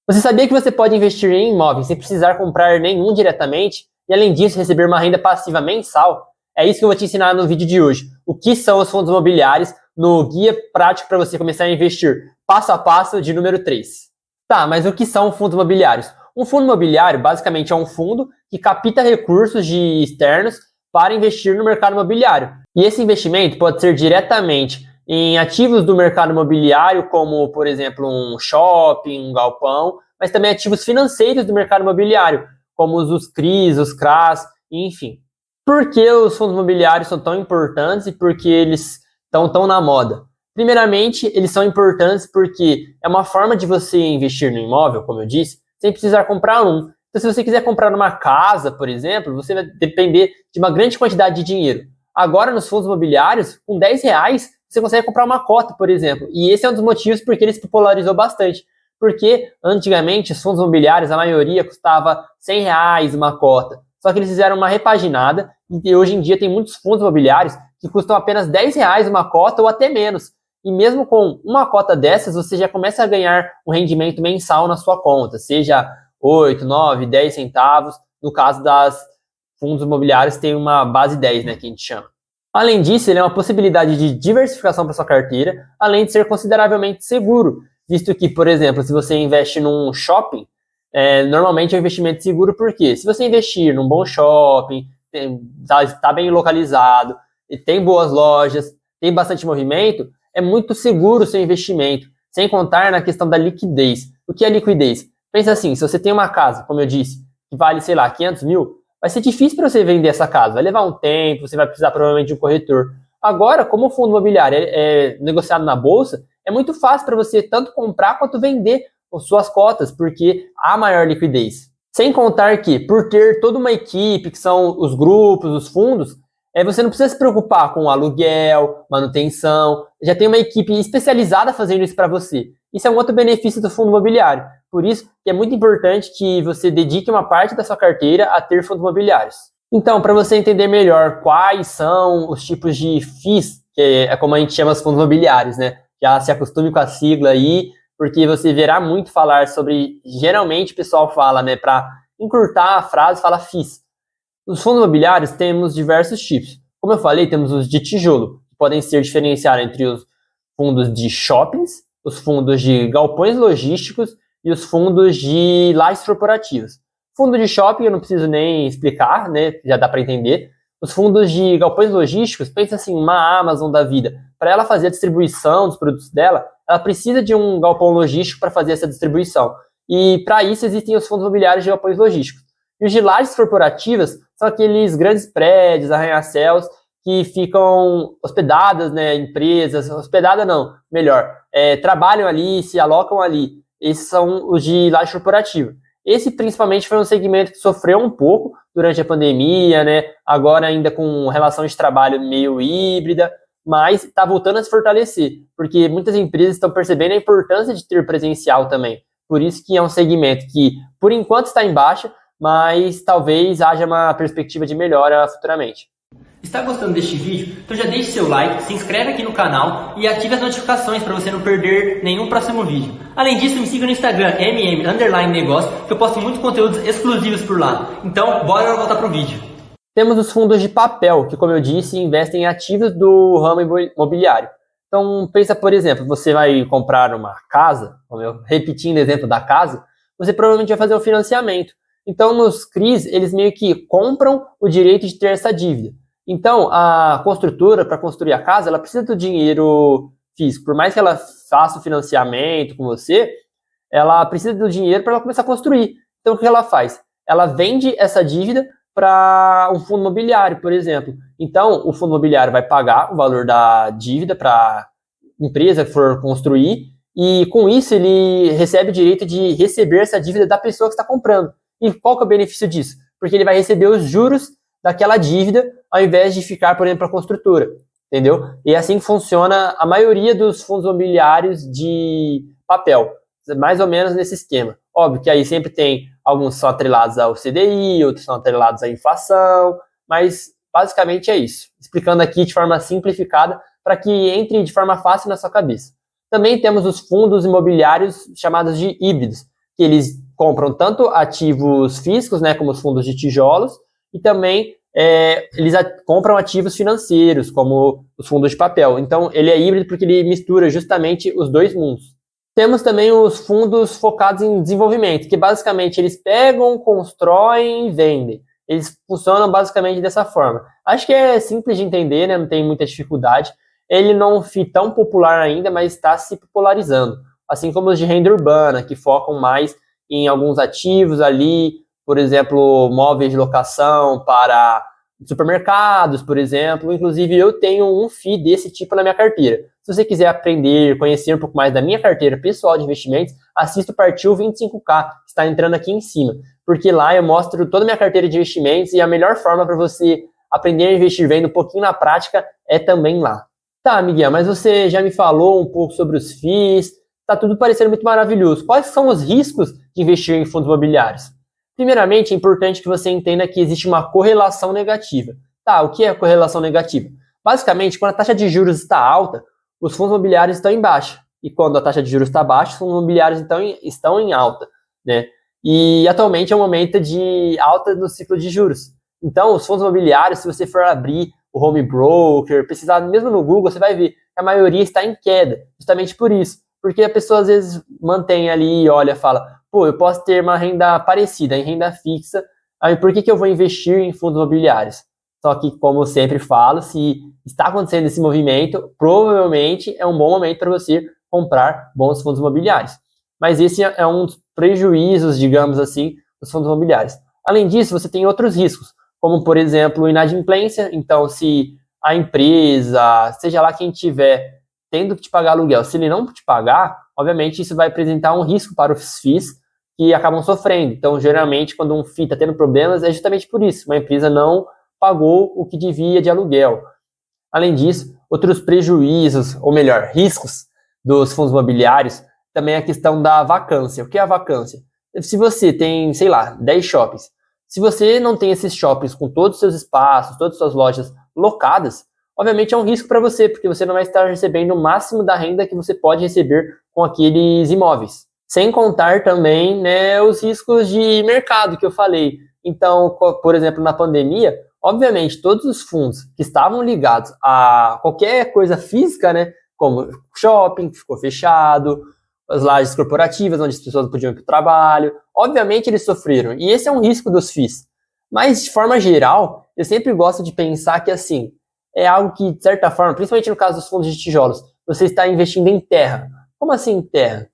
Você sabia que você pode investir em imóveis sem precisar comprar nenhum diretamente e, além disso, receber uma renda passiva mensal? É isso que eu vou te ensinar no vídeo de hoje. O que são os fundos imobiliários no guia prático para você começar a investir, passo a passo de número 3. Tá, mas o que são fundos imobiliários? Um fundo imobiliário basicamente é um fundo que capta recursos de externos para investir no mercado imobiliário. E esse investimento pode ser diretamente em ativos do mercado imobiliário, como, por exemplo, um shopping, um galpão, mas também ativos financeiros do mercado imobiliário, como os CRIs, os CRAs, enfim. Por que os fundos imobiliários são tão importantes e por que eles estão tão na moda? Primeiramente, eles são importantes porque é uma forma de você investir no imóvel, como eu disse, sem precisar comprar um. Então, se você quiser comprar uma casa, por exemplo, você vai depender de uma grande quantidade de dinheiro. Agora, nos fundos imobiliários, com R$10, você consegue comprar uma cota, por exemplo. E esse é um dos motivos porque ele se popularizou bastante. Porque, antigamente, os fundos imobiliários, a maioria, custava R$100 uma cota. Só que eles fizeram uma repaginada e hoje em dia tem muitos fundos imobiliários que custam apenas R$10 uma cota ou até menos. E mesmo com uma cota dessas, você já começa a ganhar um rendimento mensal na sua conta, seja 8, 9, 10 centavos. No caso das fundos imobiliários, tem uma base 10, né, que a gente chama. Além disso, ele é uma possibilidade de diversificação para sua carteira, além de ser consideravelmente seguro, visto que, por exemplo, se você investe num shopping, normalmente é um investimento seguro, porque se você investir num bom shopping, está bem localizado, tem boas lojas, tem bastante movimento, é muito seguro o seu investimento, sem contar na questão da liquidez. O que é liquidez? Pensa assim, se você tem uma casa, como eu disse, que vale, sei lá, 500 mil, vai ser difícil para você vender essa casa, vai levar um tempo, você vai precisar provavelmente de um corretor. Agora, como o fundo imobiliário é negociado na bolsa, é muito fácil para você tanto comprar quanto vender as suas cotas, porque há maior liquidez. Sem contar que, por ter toda uma equipe, que são os grupos, os fundos, você não precisa se preocupar com aluguel, manutenção, já tem uma equipe especializada fazendo isso para você. Isso é um outro benefício do fundo imobiliário. Por isso que é muito importante que você dedique uma parte da sua carteira a ter fundos imobiliários. Então, para você entender melhor quais são os tipos de FIIs, que é como a gente chama os fundos imobiliários, né? Já se acostume com a sigla aí, porque você verá muito falar sobre, geralmente o pessoal fala, né, para encurtar a frase, fala FIIs. Os fundos imobiliários temos diversos tipos. Como eu falei, temos os de tijolo, que podem ser diferenciados entre os fundos de shoppings, os fundos de galpões logísticos e os fundos de lajes corporativas. Fundo de shopping eu não preciso nem explicar, né? Já dá para entender. Os fundos de galpões logísticos, pensa assim, uma Amazon da vida. Para ela fazer a distribuição dos produtos dela, ela precisa de um galpão logístico para fazer essa distribuição. E para isso existem os fundos imobiliários de galpões logísticos. E os de lajes corporativas são aqueles grandes prédios, arranha-céus, que ficam hospedadas, né, empresas, hospedada não, melhor, trabalham ali, se alocam ali. Esses são os de laje corporativa. Esse principalmente foi um segmento que sofreu um pouco durante a pandemia, né, agora ainda com relação de trabalho meio híbrida, mas está voltando a se fortalecer, porque muitas empresas estão percebendo a importância de ter presencial também. Por isso que é um segmento que, por enquanto, está em baixa, mas talvez haja uma perspectiva de melhora futuramente. Está gostando deste vídeo? Então já deixe seu like, se inscreve aqui no canal e ative as notificações para você não perder nenhum próximo vídeo. Além disso, me siga no Instagram, mm_negócio, que eu posto muitos conteúdos exclusivos por lá. Então, bora voltar para o vídeo. Temos os fundos de papel, que, como eu disse, investem em ativos do ramo imobiliário. Então, pensa, por exemplo, você vai comprar uma casa, repetindo o exemplo da casa, você provavelmente vai fazer um financiamento. Então, nos CRIs, eles meio que compram o direito de ter essa dívida. Então, a construtora, para construir a casa, ela precisa do dinheiro físico. Por mais que ela faça o financiamento com você, ela precisa do dinheiro para ela começar a construir. Então, o que ela faz? Ela vende essa dívida para um fundo imobiliário, por exemplo. Então, o fundo imobiliário vai pagar o valor da dívida para a empresa que for construir e, com isso, ele recebe o direito de receber essa dívida da pessoa que está comprando. E qual que é o benefício disso? Porque ele vai receber os juros daquela dívida ao invés de ficar, por exemplo, para a construtora, entendeu? E é assim que funciona a maioria dos fundos imobiliários de papel, mais ou menos nesse esquema. Óbvio que aí sempre tem alguns são atrelados ao CDI, outros são atrelados à inflação, mas basicamente é isso. Explicando aqui de forma simplificada para que entre de forma fácil na sua cabeça. Também temos os fundos imobiliários chamados de híbridos. que eles compram tanto ativos físicos, né, como os fundos de tijolos, e também eles compram ativos financeiros, como os fundos de papel. Então, ele é híbrido porque ele mistura justamente os dois mundos. Temos também os fundos focados em desenvolvimento, que basicamente eles pegam, constroem e vendem. Eles funcionam basicamente dessa forma. Acho que é simples de entender, né? Não tem muita dificuldade. Ele não foi tão popular ainda, mas está se popularizando. Assim como os de renda urbana, que focam mais em alguns ativos ali, por exemplo, móveis de locação para supermercados, por exemplo. Inclusive, eu tenho um FII desse tipo na minha carteira. Se você quiser aprender, conhecer um pouco mais da minha carteira pessoal de investimentos, assista o Partiu 25K, que está entrando aqui em cima. Porque lá eu mostro toda a minha carteira de investimentos e a melhor forma para você aprender a investir vendo um pouquinho na prática é também lá. Tá, Miguel, mas você já me falou um pouco sobre os FIIs, tá tudo parecendo muito maravilhoso. Quais são os riscos de investir em fundos imobiliários? Primeiramente, é importante que você entenda que existe uma correlação negativa. Tá, o que é correlação negativa? Basicamente, quando a taxa de juros está alta, os fundos imobiliários estão em baixa. E quando a taxa de juros está baixa, os fundos imobiliários estão em alta, né? E atualmente é um momento de alta no ciclo de juros. Então, os fundos imobiliários, se você for abrir o home broker, precisar mesmo no Google, você vai ver que a maioria está em queda, justamente por isso. Porque a pessoa às vezes mantém ali, olha, fala, pô, eu posso ter uma renda parecida, em renda fixa, aí por que eu vou investir em fundos imobiliários? Só que, como eu sempre falo, se está acontecendo esse movimento, provavelmente é um bom momento para você comprar bons fundos imobiliários. Mas esse é um dos prejuízos, digamos assim, dos fundos imobiliários. Além disso, você tem outros riscos, como, por exemplo, inadimplência. Então, se a empresa, seja lá quem tiver, tendo que te pagar aluguel, se ele não te pagar, obviamente isso vai apresentar um risco para os FIIs que acabam sofrendo. Então, geralmente, quando um FII está tendo problemas, é justamente por isso. Uma empresa não pagou o que devia de aluguel. Além disso, outros prejuízos, ou melhor, riscos dos fundos imobiliários, também é a questão da vacância. O que é a vacância? Se você tem, sei lá, 10 shoppings, se você não tem esses shoppings com todos os seus espaços, todas as suas lojas locadas, obviamente é um risco para você, porque você não vai estar recebendo o máximo da renda que você pode receber com aqueles imóveis. Sem contar também, né, os riscos de mercado que eu falei. Então, por exemplo, na pandemia, obviamente todos os fundos que estavam ligados a qualquer coisa física, né, como shopping que ficou fechado, as lajes corporativas onde as pessoas podiam ir para o trabalho, obviamente eles sofreram. E esse é um risco dos FIIs. Mas, de forma geral, eu sempre gosto de pensar que, assim, é algo que, de certa forma, principalmente no caso dos fundos de tijolos, você está investindo em terra. Como assim terra?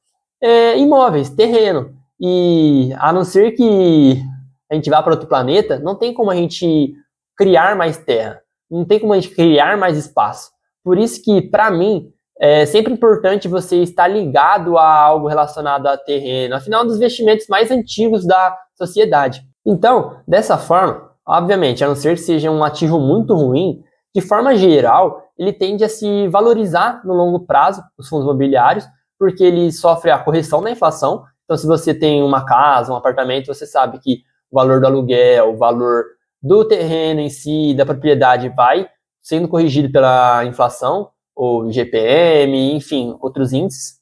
Imóveis, terreno. E a não ser que a gente vá para outro planeta, não tem como a gente criar mais terra. Não tem como a gente criar mais espaço. Por isso que, para mim, é sempre importante você estar ligado a algo relacionado a terreno. Afinal, é um dos investimentos mais antigos da sociedade. Então, dessa forma, obviamente, a não ser que seja um ativo muito ruim, de forma geral, ele tende a se valorizar no longo prazo, os fundos imobiliários, porque ele sofre a correção da inflação. Então, se você tem uma casa, um apartamento, você sabe que o valor do aluguel, o valor do terreno em si, da propriedade, vai sendo corrigido pela inflação, ou IGPM, enfim, outros índices.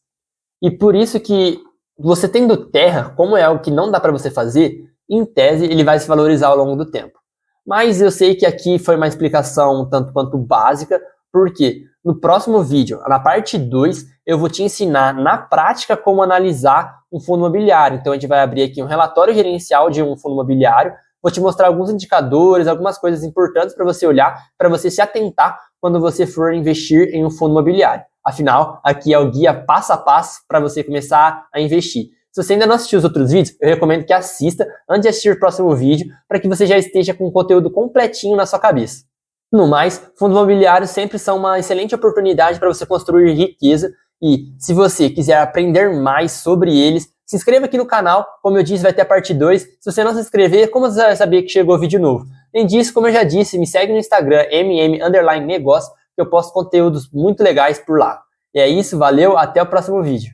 E por isso que você tendo terra, como é algo que não dá para você fazer, em tese ele vai se valorizar ao longo do tempo. Mas eu sei que aqui foi uma explicação tanto quanto básica, porque no próximo vídeo, na parte 2, eu vou te ensinar na prática como analisar um fundo imobiliário. Então a gente vai abrir aqui um relatório gerencial de um fundo imobiliário, vou te mostrar alguns indicadores, algumas coisas importantes para você olhar, para você se atentar quando você for investir em um fundo imobiliário. Afinal, aqui é o guia passo a passo para você começar a investir. Se você ainda não assistiu os outros vídeos, eu recomendo que assista antes de assistir o próximo vídeo, para que você já esteja com o conteúdo completinho na sua cabeça. No mais, fundos imobiliários sempre são uma excelente oportunidade para você construir riqueza e, se você quiser aprender mais sobre eles, se inscreva aqui no canal. Como eu disse, vai ter a parte 2. Se você não se inscrever, como você vai saber que chegou vídeo novo? Além disso, como eu já disse, me segue no Instagram, mm_negócio, que eu posto conteúdos muito legais por lá. E é isso, valeu, até o próximo vídeo.